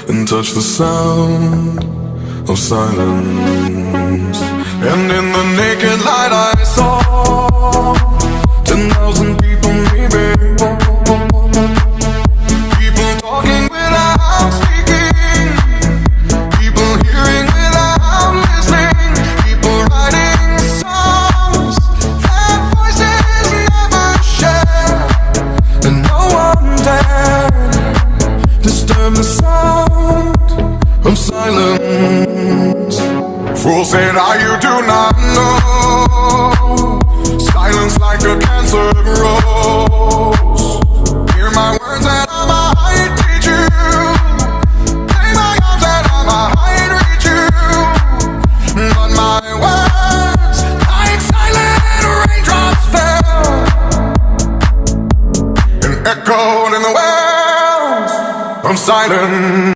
and touch the sound of silence. And in the naked light I saw 10,000 people, maybe. People talking without speaking, people hearing without listening, people writing songs that voices never share, and no one dared disturb the sound of silence. Fool said, you do not know. Silence like a cancer grows. Hear my words and I might teach you. Lay my arms and I might reach you. But my words, like silent raindrops, fell and echoed in the wells of silence.